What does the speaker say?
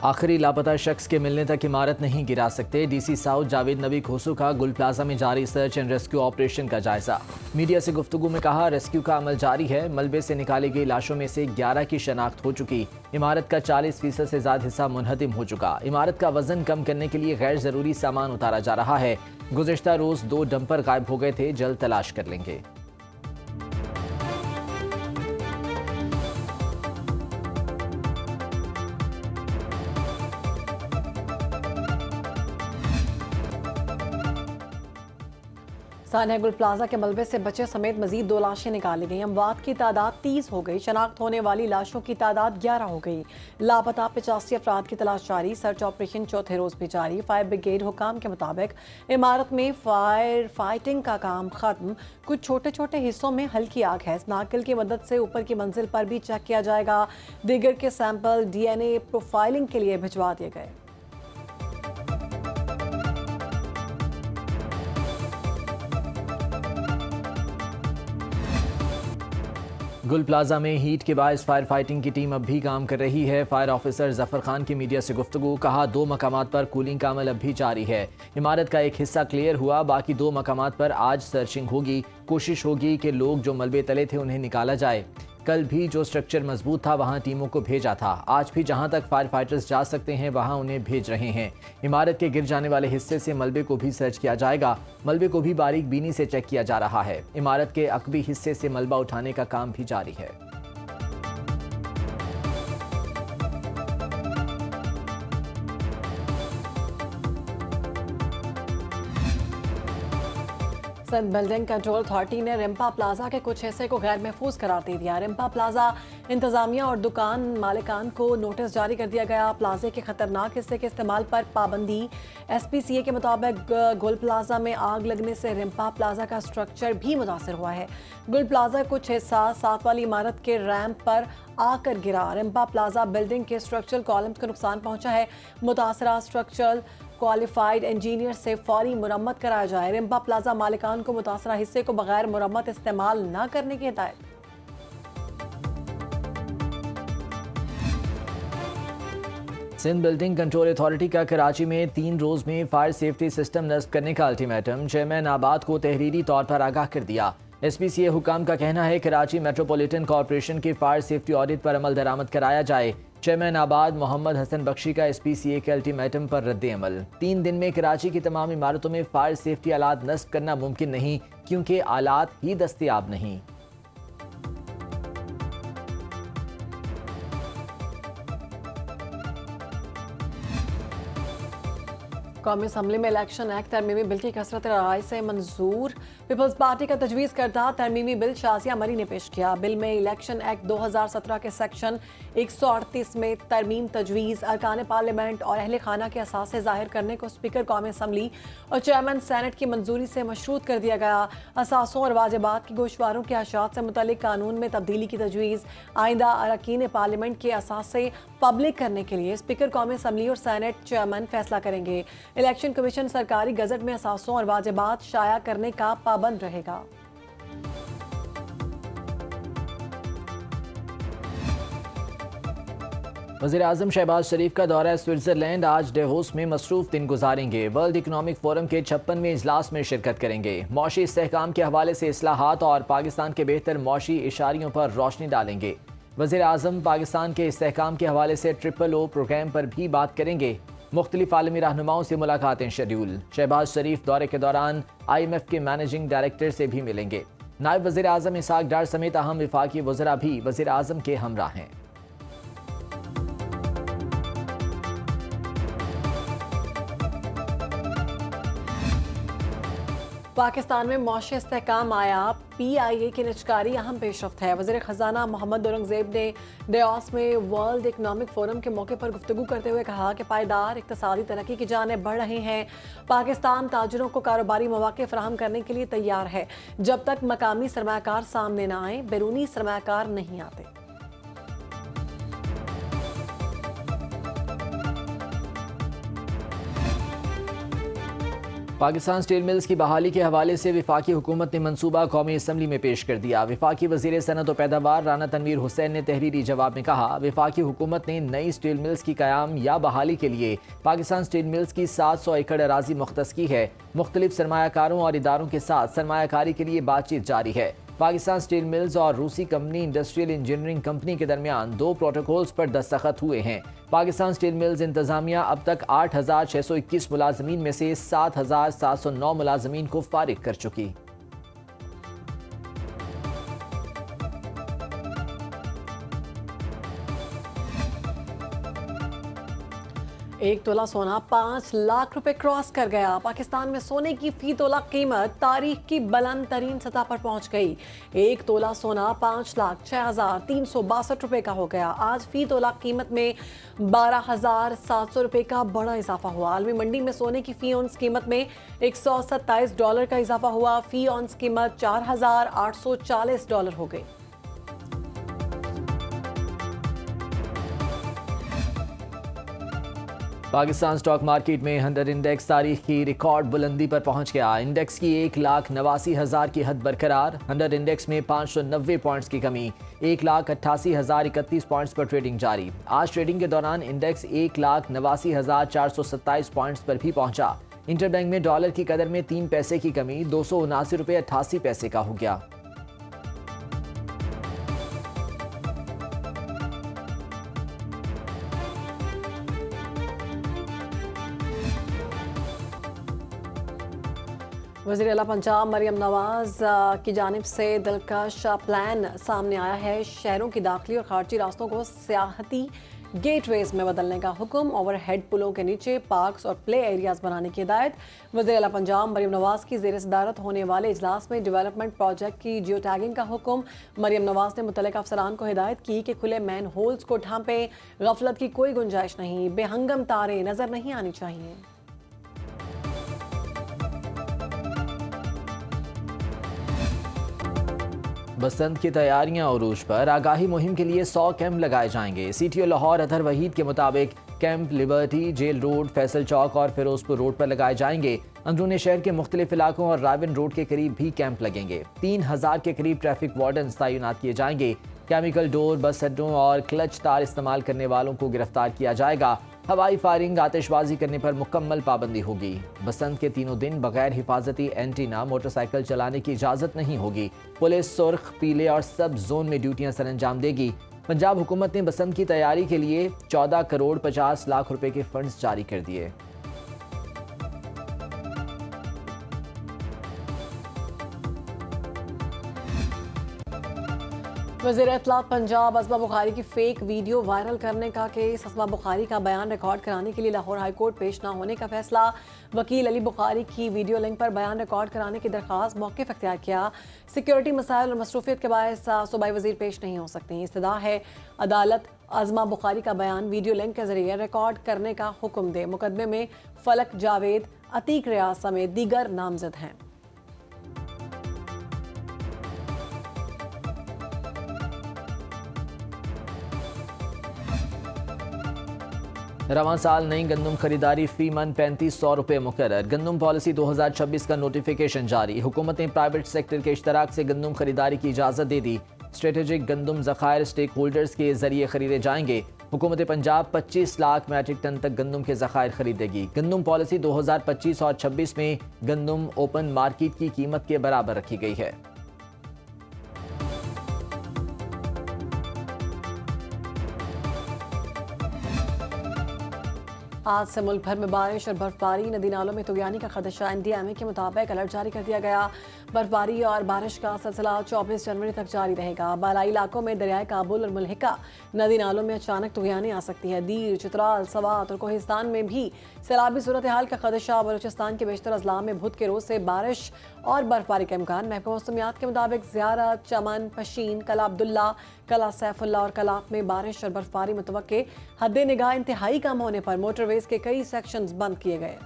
आखिरी लापता शख्स के मिलने तक इमारत नहीं गिरा सकते। डीसी साउथ जावेद नबी खोसू का गुल प्लाजा में जारी सर्च एंड रेस्क्यू ऑपरेशन का जायजा। मीडिया से गुफ्तगू में कहा, रेस्क्यू का अमल जारी है। मलबे से निकाली गई लाशों में से 11 की शनाख्त हो चुकी। इमारत का 40% से ज्यादा हिस्सा मुनहदिम हो चुका। इमारत का वजन कम करने के लिए गैर जरूरी सामान उतारा जा रहा है। गुज़िश्ता रोज 2 डंपर गायब हो गए थे, जल्द तलाश कर लेंगे। सानिया गुल प्लाजा के मलबे से बचे समेत मजीद 2 लाशें निकाली गई। अमवात की तादाद 30 हो गई। शनाख्त होने वाली लाशों की तादाद 11 हो गई। लापता 85 अफराद की तलाश जारी। सर्च ऑपरेशन चौथे रोज भी जारी। फायर ब्रिगेड हुकाम के मुताबिक इमारत में फायर फाइटिंग का काम खत्म। कुछ छोटे छोटे हिस्सों में हल्की आग है। स्नार्कल की मदद से ऊपर की मंजिल पर भी चेक किया जाएगा। दीगर के सैंपल DNA प्रोफाइलिंग के लिए भिजवा दिए गए। गुल प्लाजा में हीट के बायस फायर फाइटिंग की टीम अब भी काम कर रही है। फायर ऑफिसर जफर खान की मीडिया से गुफ्तगू, कहा 2 मकामात पर कूलिंग का अमल अब भी जारी है। इमारत का एक हिस्सा क्लियर हुआ, बाकी 2 मकामात पर आज सर्चिंग होगी। कोशिश होगी कि लोग जो मलबे तले थे उन्हें निकाला जाए। कल भी जो स्ट्रक्चर मजबूत था वहां टीमों को भेजा था। आज भी जहां तक फायर फाइटर्स जा सकते हैं वहां उन्हें भेज रहे हैं। इमारत के गिर जाने वाले हिस्से से मलबे को भी सर्च किया जाएगा। मलबे को भी बारीक बीनी से चेक किया जा रहा है। इमारत के अकबी हिस्से से मलबा उठाने का काम भी जारी है। सिंध बिल्डिंग कंट्रोल अथॉरिटी ने रिम्पा प्लाजा के कुछ हिस्से को गैर महफूज करार दे दिया। रिम्पा प्लाजा इंतजामिया और दुकान मालिकान को नोटिस जारी कर दिया गया। प्लाजे के खतरनाक हिस्से के इस्तेमाल पर पाबंदी। SPCA के मुताबिक गुल प्लाजा में आग लगने से रिम्पा प्लाजा का स्ट्रक्चर भी मुतासर हुआ है। गुल प्लाजा कुछ हिस्सा साथ वाली इमारत के रैंप पर आकर गिरा। रिम्पा प्लाजा बिल्डिंग के स्ट्रक्चरल कॉलम्स को नुकसान पहुंचा है। मुतासरा स्ट्रक्चरल क्वालिफाइड इंजीनियर से फौरी मुरम्मत कराया जाए। रिम्पा प्लाजा मालिकान को मुतासरा हिस्से को बगैर मुरम्मत इस्तेमाल न करने की हिदायत। सिंध बिल्डिंग कंट्रोल अथॉरिटी का कराची में 3 रोज में फायर सेफ्टी सिस्टम नस्ब करने का अल्टीमेटम। चेयरमैन आबाद को तहरीरी तौर पर आगाह कर दिया। SPCA हुकाम का कहना है कराची मेट्रोपॉलिटन कॉरपोरेशन की फायर सेफ्टी ऑडिट पर अमल दरामद कराया जाए। चेयरमैन आबाद मोहम्मद हसन बख्शी का SPCA के अल्टीमेटम पर रद्द अमल। 3 दिन में कराची की तमाम इमारतों में फायर सेफ्टी आलात नस्ब करना मुमकिन नहीं, क्योंकि आलात ही दस्तयाब नहीं। कौमी असम्बली में इलेक्शन एक्ट तरमीमी बिल की कसरत राय से मंजूर। पीपल्स पार्टी का तजवीज़ करदा तरमीमी बिल शाजिया मरी ने पेश किया। बिल में इलेक्शन एक्ट 2017 के सेक्शन 138 में तरमीम तजवीज़ अरकान पार्लियामेंट और अहले खाना के असासे ज़ाहिर करने को स्पीकर कौमी असम्बली और चेयरमैन सेनेट की मंजूरी से मशरूत कर दिया गया। असासों और वाजिबात की गोशवारों के अशात से मुतल्लिक कानून में तब्दीली की तजवीज़ आइंदा अरकान पार्लियामेंट के असासे पब्लिक करने के लिए स्पीकर कौमी असम्बली और सेनेट चेयरमैन फैसला करेंगे। इलेक्शन कमीशन सरकारी गजट में असासों और वाजिबात शाया करने का पाबंद रहेगा। वज़ीर-ए-आज़म शहबाज शरीफ का दौरा स्विट्ज़रलैंड। आज डेवोस में मसरूफ दिन गुजारेंगे। वर्ल्ड इकनॉमिक फोरम के 56वें इजलास में शिरकत करेंगे। मौशी इस्तेहकाम के हवाले से इस्लाहात और पाकिस्तान के बेहतर मौशी इशारियों पर रोशनी डालेंगे। वज़ीर-ए-आज़म पाकिस्तान के इस्तेहकाम के हवाले से OOO प्रोग्राम पर भी बात करेंगे। मुख्तलिफ आलमी रहनुमाओं से मुलाकातें शेड्यूल। शहबाज शरीफ दौरे के दौरान IMF के मैनेजिंग डायरेक्टर से भी मिलेंगे। नायब वज़ीर-ए-आज़म इसहाक डार समेत अहम वफाकी वज़रा भी वज़ीर-ए-आज़म के हमरा हैं। पाकिस्तान में मौशी इस्तेहकाम आया। PIA की निचकारी अहम पेशरफ्त है। वज़ीर ख़जाना मोहम्मद औरंगज़ेब ने डेवोस में वर्ल्ड इकनॉमिक फोरम के मौके पर गुफ्तगू करते हुए कहा कि पायदार इक़्तिसादी तरक्की की जानिब बढ़ रहे हैं। पाकिस्तान ताजरों को कारोबारी मौक़े फराहम करने के लिए तैयार है। जब तक मकामी सरमायाकार सामने न आए, बैरूनी सरमायाकार नहीं आते। पाकिस्तान स्टील मिल्स की बहाली के हवाले से वफाकी हुकूमत ने मंसूबा कौमी असम्बली में पेश कर दिया। वफाकी वज़ीर सनअत व पैदावार राना तनवीर हुसैन ने तहरीरी जवाब में कहा, वफाकी हुकूमत ने नई स्टील मिल्स की क़याम या बहाली के लिए पाकिस्तान स्टील मिल्स की 700 एकड़ अराजी मुख्तस की है। मुख्तलिफ सरमायाकारों और इदारों के साथ सरमायाकारी के लिए बातचीत जारी है। पाकिस्तान स्टील मिल्स और रूसी कंपनी इंडस्ट्रियल इंजीनियरिंग कंपनी के दरमियान 2 प्रोटोकॉल्स पर दस्तखत हुए हैं। पाकिस्तान स्टील मिल्स इंतजामिया अब तक 8,621 मुलाजमीन में से 7,709 मुलाजमीन को फारिग कर चुकी। एक तोला सोना 5 लाख रुपए क्रॉस कर गया। पाकिस्तान में सोने की फी तोला कीमत तारीख की बुलंद तरीन सतह पर पहुंच गई। एक तोला सोना 5,06,362 रुपए का हो गया। आज फी तोला कीमत में 12,700 रुपए का बड़ा इजाफा हुआ। आलमी मंडी में सोने की फी ऑन्स कीमत में $127 का इजाफा हुआ। फी ऑन्स कीमत $4,840 हो गई। पाकिस्तान स्टॉक मार्केट में हंडर इंडेक्स तारीख की रिकॉर्ड बुलंदी पर पहुंच गया। इंडेक्स की 1,89,000 की हद बरकरार। हंडर इंडेक्स में 590 पॉइंट्स की कमी, 1,88,031 पॉइंट्स पर ट्रेडिंग जारी। आज ट्रेडिंग के दौरान इंडेक्स 1,89,427 पॉइंट्स पर भी पहुंचा। इंटरबैंक में डॉलर की कदर में 3 पैसे की कमी, $279.88 का हो गया। वज़ीर आला पंजाब मरियम नवाज की जानिब से दिलकश प्लान सामने आया है। शहरों की दाखिली और खारजी रास्तों को सियाहती गेटवेज में बदलने का हुक्म। ओवरहेड पुलों के नीचे पार्क्स और प्ले एरियाज बनाने की हिदायत। वज़ीर आला पंजाब मरियम नवाज की ज़ेर सदारत होने वाले इजलास में डेवलपमेंट प्रोजेक्ट की जियो टैगिंग का हुक्म। मरियम नवाज ने मुतल्लिक़ अफसरान को हिदायत की कि खुले मैन होल्स को ढांपें। गफलत की कोई गुंजाइश नहीं, बेहंगम तारें नजर नहीं आनी चाहिए। बसंत की तैयारियां उरूज पर, आगाही मुहिम के लिए 100 कैंप लगाए जाएंगे। सीटीओ लाहौर अतहर वहीद के मुताबिक Camp Liberty, Jail Road, Faisal Chowk और फिरोजपुर रोड पर लगाए जाएंगे। अंदरूनी शहर के मुख्तलिफ इलाकों और राविन रोड के करीब भी कैंप लगेंगे। 3,000 के करीब ट्रैफिक वार्डन तैनात किए जाएंगे। केमिकल डोर, बस अड्डों और क्लच तार इस्तेमाल करने वालों को गिरफ्तार किया जाएगा। हवाई फायरिंग, आतिशबाजी करने पर मुकम्मल पाबंदी होगी। बसंत के तीनों दिन बगैर हिफाजती एंटीना मोटरसाइकिल चलाने की इजाज़त नहीं होगी। पुलिस सुर्ख, पीले और सब जोन में ड्यूटियां सरअंजाम देगी। पंजाब हुकूमत ने बसंत की तैयारी के लिए 14 करोड़ 50 लाख रुपए के फंड्स जारी कर दिए। वज़ीर इत्तलात पंजाब असमा बुखारी की फेक वीडियो वायरल करने का केस। असमा बुखारी का बयान रिकॉर्ड कराने के लिए लाहौर हाई कोर्ट पेश न होने का फैसला। वकील अली बुखारी की वीडियो लिंक पर बयान रिकॉर्ड कराने की दरख्वास्त मौक़िफ़ इख्तियार किया। सिक्योरिटी मसाइल और मसरूफियत के बायस सूबाई वज़ीर पेश नहीं हो सकती। इस्तदा है अदालत असमा बुखारी का बयान वीडियो लिंक के जरिए रिकॉर्ड करने का हुक्म दे। मुकदमे में फलक जावेद, अतीक रियाज समेत दीगर नामजद हैं। रवां साल नई गंदम खरीदारी फी मन 3500 रुपये मुकर्रर। गंदम पॉलिसी 2026 का नोटिफिकेशन जारी। हुकूमत ने प्राइवेट सेक्टर के इश्तराक से गंदम खरीदारी की इजाज़त दे दी। स्ट्रेटेजिक गंदम ज़खायर स्टेक होल्डर्स के जरिए खरीदे जाएंगे। हुकूमत पंजाब 25 लाख मैट्रिक टन तक गंदम के ज़खायर खरीदेगी। गंदम पॉलिसी 2025 और 26 में गंदम ओपन मार्केट की कीमत के बराबर रखी गई है। आज से मुल्क भर में बारिश और बर्फबारी, नदी नालों में तुगयानी का खदशा। NDMA के मुताबिक अलर्ट जारी कर दिया गया। बर्फबारी और बारिश का सिलसिला 24 जनवरी तक जारी रहेगा। बालाई इलाकों में दरियाए काबुल और मुल्हिका नदी नालों में अचानक तुगयानी आ सकती है। दीर, चित्राल, सवात और कोहिस्तान में भी सैलाबी सूरत हाल का खदशा। बलूचिस्तान के बेशतर अजला में बुध के रोज से बारिश और बर्फबारी का इम्कान। महकमा मौसमियात के मुताबिक ज़ियारत, चमन, पशीन, कला अब्दुल्ला, कला सैफुल्ला और कलात में बारिश और बर्फबारी मुतवक्के। हद निगाह इंतहाई कम होने पर मोटरवेज के कई सेक्शंस बंद किए गए।